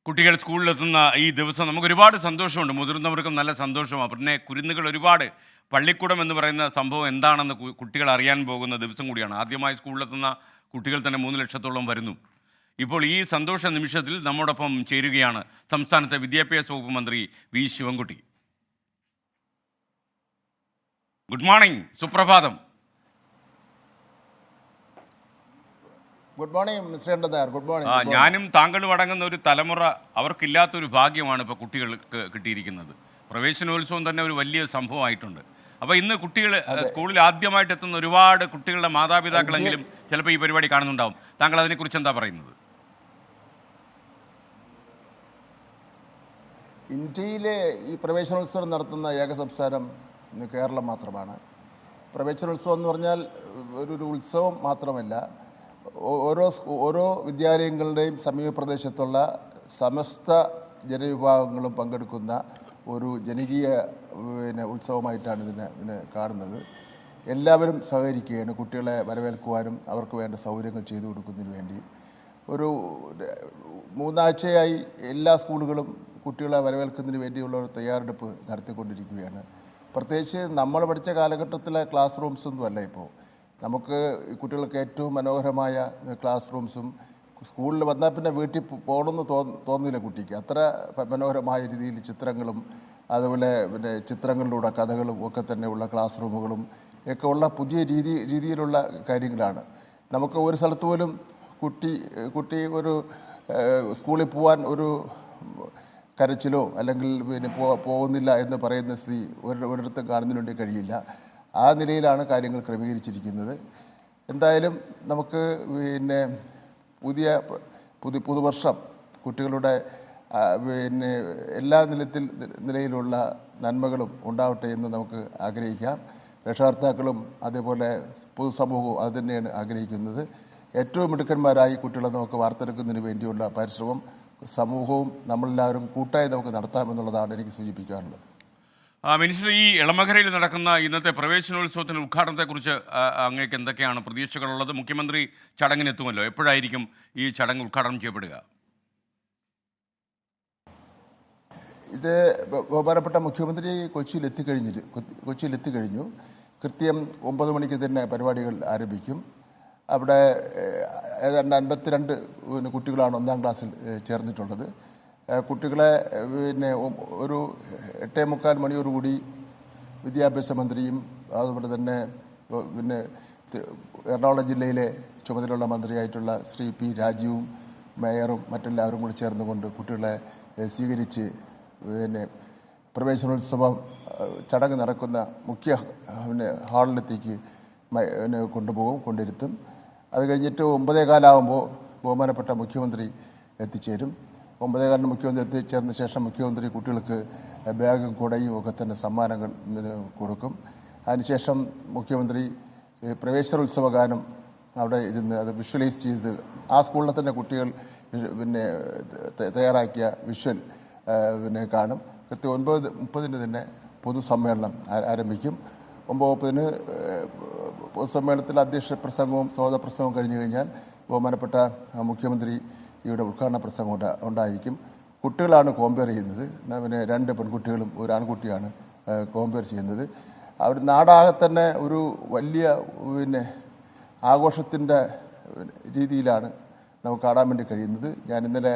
കുട്ടികൾ സ്കൂളിലെത്തുന്ന ഈ ദിവസം നമുക്ക് ഒരുപാട് സന്തോഷമുണ്ട്. മുതിർന്നവർക്കും നല്ല സന്തോഷമാണ്. പിന്നെ കുരുന്നുകൾ ഒരുപാട് പള്ളിക്കൂടം എന്ന് പറയുന്ന സംഭവം എന്താണെന്ന് കുട്ടികൾ അറിയാൻ പോകുന്ന ദിവസം കൂടിയാണ്. ആദ്യമായി സ്കൂളിലെത്തുന്ന കുട്ടികൾ തന്നെ 3 ലക്ഷത്തോളം വരുന്നു. ഇപ്പോൾ ഈ സന്തോഷ നിമിഷത്തിൽ നമ്മോടൊപ്പം ചേരുകയാണ് സംസ്ഥാനത്തെ വിദ്യാഭ്യാസ വകുപ്പ് മന്ത്രി വി ശിവൻകുട്ടി. ഗുഡ് മോർണിംഗ്, സുപ്രഭാതം. Good morning mister Nair. Good morning. ഞാനും താങ്കളും അടങ്ങുന്ന ഒരു തലമുറ അവർക്കില്ലാത്തൊരു ഭാഗ്യമാണ് ഇപ്പോൾ കുട്ടികൾക്ക് കിട്ടിയിരിക്കുന്നത്. പ്രവേശനോത്സവം തന്നെ ഒരു വലിയ സംഭവമായിട്ടുണ്ട്. അപ്പോൾ ഇന്ന് കുട്ടികൾ സ്കൂളിൽ ആദ്യമായിട്ട് എത്തുന്ന ഒരുപാട് കുട്ടികളുടെ മാതാപിതാക്കളെങ്കിലും ചിലപ്പോൾ ഈ പരിപാടി കാണുന്നുണ്ടാവും. താങ്കൾ അതിനെക്കുറിച്ച് എന്താ പറയുന്നത്? ഇന്ത്യയിലെ ഈ പ്രവേശനോത്സവം നടത്തുന്ന ഏക സംസ്ഥാനം കേരളം മാത്രമാണ്. പ്രവേശനോത്സവം എന്ന് പറഞ്ഞാൽ ഒരു ഉത്സവം മാത്രമല്ല, ഓരോ വിദ്യാലയങ്ങളുടെയും സമീപ പ്രദേശത്തുള്ള സമസ്ത ജനവിഭാഗങ്ങളും പങ്കെടുക്കുന്ന ഒരു ജനകീയ ഉത്സവമായിട്ടാണ് ഇതിനെ കാണുന്നത്. എല്ലാവരും സഹകരിക്കുകയാണ് കുട്ടികളെ വരവേൽക്കുവാനും അവർക്ക് വേണ്ട സൗകര്യങ്ങൾ ചെയ്തു കൊടുക്കുന്നതിന് വേണ്ടി. ഒരു 3 ആഴ്ചയായി എല്ലാ സ്കൂളുകളും കുട്ടികളെ വരവേൽക്കുന്നതിന് വേണ്ടിയുള്ള ഒരു തയ്യാറെടുപ്പ് നടത്തിക്കൊണ്ടിരിക്കുകയാണ്. പ്രത്യേകിച്ച് നമ്മൾ പഠിച്ച കാലഘട്ടത്തിലെ ക്ലാസ് റൂംസൊന്നും അല്ല ഇപ്പോൾ. നമുക്ക് കുട്ടികൾക്ക് ഏറ്റവും മനോഹരമായ ക്ലാസ് റൂംസും, സ്കൂളിൽ വന്നാൽ പിന്നെ വീട്ടിൽ പോകണമെന്ന് തോന്നില്ല കുട്ടിക്ക്. അത്ര മനോഹരമായ രീതിയിൽ ചിത്രങ്ങളും അതുപോലെ പിന്നെ ചിത്രങ്ങളിലൂടെ കഥകളും ഒക്കെ തന്നെയുള്ള ക്ലാസ് റൂമുകളും ഒക്കെ ഉള്ള പുതിയ രീതിയിലുള്ള കാര്യങ്ങളാണ്. നമുക്ക് ഒരു സ്ഥലത്ത് പോലും കുട്ടി ഒരു സ്കൂളിൽ പോകാൻ ഒരു കരച്ചിലോ അല്ലെങ്കിൽ പിന്നെ പോകുന്നില്ല എന്ന് പറയുന്ന സ്ഥിതി ഒരിടത്തും കാണുന്നതിന് വേണ്ടി കഴിയില്ല. ആ നിലയിലാണ് കാര്യങ്ങൾ ക്രമീകരിച്ചിരിക്കുന്നത്. എന്തായാലും നമുക്ക് പിന്നെ പുതുവർഷം കുട്ടികളുടെ പിന്നെ എല്ലാ നിലയിലുള്ള നന്മകളും ഉണ്ടാവട്ടെ എന്ന് നമുക്ക് ആഗ്രഹിക്കാം. രക്ഷകർത്താക്കളും അതേപോലെ പൊതുസമൂഹവും അത് തന്നെയാണ് ആഗ്രഹിക്കുന്നത്. ഏറ്റവും മിടുക്കന്മാരായി കുട്ടികളെ നമുക്ക് വാർത്തെടുക്കുന്നതിന് വേണ്ടിയുള്ള പരിശ്രമം സമൂഹവും നമ്മളെല്ലാവരും കൂട്ടായി നമുക്ക് നടത്താമെന്നുള്ളതാണ് എനിക്ക് സൂചിപ്പിക്കാനുള്ളത്. മിനിസ്റ്റർ, ഈ എളമകരയിൽ നടക്കുന്ന ഇന്നത്തെ പ്രവേശനോത്സവത്തിൻ്റെ ഉദ്ഘാടനത്തെക്കുറിച്ച് അങ്ങേക്ക് എന്തൊക്കെയാണ് പ്രതീക്ഷകളുള്ളത്? മുഖ്യമന്ത്രി ചടങ്ങിനെത്തുമല്ലോ, എപ്പോഴായിരിക്കും ഈ ചടങ്ങ് ഉദ്ഘാടനം ചെയ്യപ്പെടുക? ഇത് ബഹുമാനപ്പെട്ട മുഖ്യമന്ത്രി കൊച്ചിയിൽ എത്തിക്കഴിഞ്ഞു. കൃത്യം 9 മണിക്ക് തന്നെ പരിപാടികൾ ആരംഭിക്കും. അവിടെ ഏതാണ്ട് 52 കുട്ടികളാണ് 1-ാം ക്ലാസ്സിൽ ചേർന്നിട്ടുള്ളത്. കുട്ടികളെ പിന്നെ ഒരു 8:45 മണിയോടുകൂടി വിദ്യാഭ്യാസ മന്ത്രിയും അതുപോലെ തന്നെ പിന്നെ എറണാകുളം ജില്ലയിലെ ചുമതലയുള്ള മന്ത്രിയായിട്ടുള്ള ശ്രീ പി രാജീവും മേയറും മറ്റെല്ലാവരും കൂടി ചേർന്നുകൊണ്ട് കുട്ടികളെ സ്വീകരിച്ച് പിന്നെ പ്രവേശനോത്സവം ചടങ്ങ് നടക്കുന്ന മുഖ്യ ഹാളിലെത്തേക്ക് കൊണ്ടിരുത്തും. അത് കഴിഞ്ഞിട്ട് 9:15 ബഹുമാനപ്പെട്ട മുഖ്യമന്ത്രി എത്തിച്ചേരും. 9:15 മുഖ്യമന്ത്രി എത്തിച്ചേർന്ന ശേഷം മുഖ്യമന്ത്രി കുട്ടികൾക്ക് ബാഗും കുടയും ഒക്കെ തന്നെ സമ്മാനങ്ങൾ കൊടുക്കും. അതിനുശേഷം മുഖ്യമന്ത്രി പ്രവേശനോത്സവ ഗാനം അവിടെ ഇരുന്ന് അത് വിഷ്വലൈസ് ചെയ്ത് ആ സ്കൂളിലെ തന്നെ കുട്ടികൾ പിന്നെ തയ്യാറാക്കിയ വിഷ്വൽ കാണും. കൃത്യം 9:30 തന്നെ പൊതുസമ്മേളനം ആരംഭിക്കും. 9:30 പൊതുസമ്മേളനത്തിൽ അധ്യക്ഷ പ്രസംഗവും സ്വാഗത പ്രസംഗവും കഴിഞ്ഞു കഴിഞ്ഞാൽ ബഹുമാനപ്പെട്ട മുഖ്യമന്ത്രിയുടെ ഉദ്ഘാടന പ്രസംഗം ഉണ്ടായിരിക്കും. കുട്ടികളാണ് കോമ്പയർ ചെയ്യുന്നത്. പിന്നെ 2 പെൺകുട്ടികളും ഒരു ആൺകുട്ടിയാണ് കോമ്പയർ ചെയ്യുന്നത്. അവർ നാടാകെ തന്നെ ഒരു വലിയ ആഘോഷത്തിൻ്റെ രീതിയിലാണ് നമുക്ക് കാണാൻ വേണ്ടി കഴിയുന്നത്. ഞാൻ ഇന്നലെ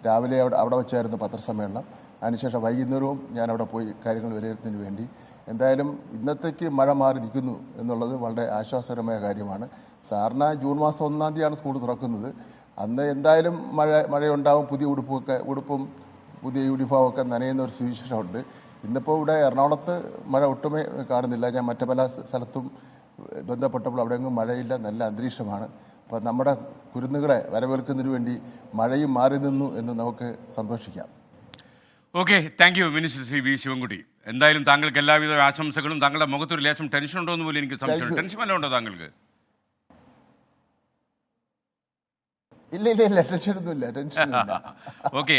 രാവിലെ അവിടെ വെച്ചായിരുന്നു പത്രസമ്മേളനം. അതിനുശേഷം വൈകുന്നേരവും ഞാൻ അവിടെ പോയി കാര്യങ്ങൾ വിലയിരുത്തുന്നതിന് വേണ്ടി. എന്തായാലും ഇന്നത്തേക്ക് മഴ മാറി നിൽക്കുന്നു എന്നുള്ളത് വളരെ ആശ്വാസകരമായ കാര്യമാണ്. സാധാരണ ജൂൺ മാസം 1-ാം തീയതിയാണ് സ്കൂൾ തുറക്കുന്നത്. അന്ന് എന്തായാലും മഴയുണ്ടാവും. പുതിയ ഉടുപ്പും പുതിയ യൂണിഫോമൊക്കെ നനയുന്ന ഒരു സുവിശേഷമുണ്ട്. ഇന്നിപ്പോൾ ഇവിടെ എറണാകുളത്ത് മഴ ഒട്ടുമേ കാണുന്നില്ല. ഞാൻ മറ്റു പല സ്ഥലത്തും ബന്ധപ്പെട്ടപ്പോൾ അവിടെയെങ്ങും മഴയില്ല, നല്ല അന്തരീക്ഷമാണ്. അപ്പോൾ നമ്മുടെ കുരുന്നുകളെ വരവേൽക്കുന്നതിന് വേണ്ടി മഴയും മാറി നിന്നു എന്ന് നമുക്ക് സന്തോഷിക്കാം. Okay, thank you minister Shri V Sivankutty. എന്തായാലും താങ്കൾക്ക് എല്ലാവിധ ആശംസകളും. താങ്കളുടെ മുഖത്തൊരു ലേശം ടെൻഷൻ ഉണ്ടോ എന്ന് പോലും എനിക്ക് സംശയമുണ്ട്. ടെൻഷൻ വല്ലതും ഉണ്ടോ താങ്കൾക്ക്? ഇല്ല, ടെൻഷനൊന്നുമില്ല. ഓക്കെ,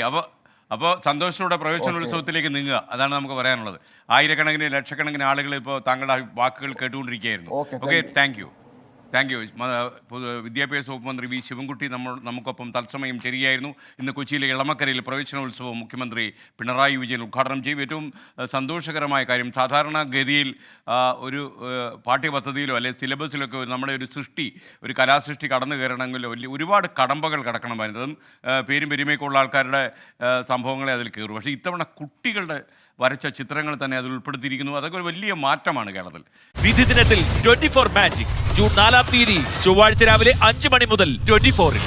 അപ്പോൾ സന്തോഷത്തോടെ പ്രവേശനോത്സവത്തിലേക്ക് നീങ്ങുക, അതാണ് നമുക്ക് പറയാനുള്ളത്. ആയിരക്കണക്കിന് ലക്ഷക്കണക്കിന് ആളുകൾ ഇപ്പോൾ താങ്കളുടെ വാക്കുകൾ കേട്ടുകൊണ്ടിരിക്കുകയായിരുന്നു. Okay, thank you. Thank you. വിദ്യാഭ്യാസ വകുപ്പ് മന്ത്രി വി ശിവൻകുട്ടി നമുക്കൊപ്പം തത്സമയം ശരിയായിരുന്നു. ഇന്ന് കൊച്ചിയിലെ ഇളമക്കരയിൽ പ്രവേശനോത്സവം മുഖ്യമന്ത്രി പിണറായി വിജയൻ ഉദ്ഘാടനം ചെയ്യും. ഏറ്റവും സന്തോഷകരമായ കാര്യം, സാധാരണഗതിയിൽ ഒരു പാഠ്യപദ്ധതിയിലോ അല്ലെങ്കിൽ സിലബസിലൊക്കെ നമ്മുടെ ഒരു സൃഷ്ടി, ഒരു കലാസൃഷ്ടി കടന്നു കയറണമെങ്കിലോ ഒരുപാട് കടമ്പകൾ കടക്കണമായിരുന്നു. അതും പേരും പെരുമയൊക്കെയുള്ള ആൾക്കാരുടെ സംഭവങ്ങളെ അതിൽ കയറും. പക്ഷേ ഇത്തവണ കുട്ടികളുടെ വരച്ച ചിത്രങ്ങൾ തന്നെ അതിൽ ഉൾപ്പെടുത്തിയിരിക്കുന്നു. അതൊക്കെ ഒരു വലിയ മാറ്റമാണ് കേരളത്തിൽ. വിധി ദിനത്തിൽ 24 മാജിക് ജൂൺ 4 ചൊവ്വാഴ്ച രാവിലെ 5 മണി മുതൽ 24-ൽ.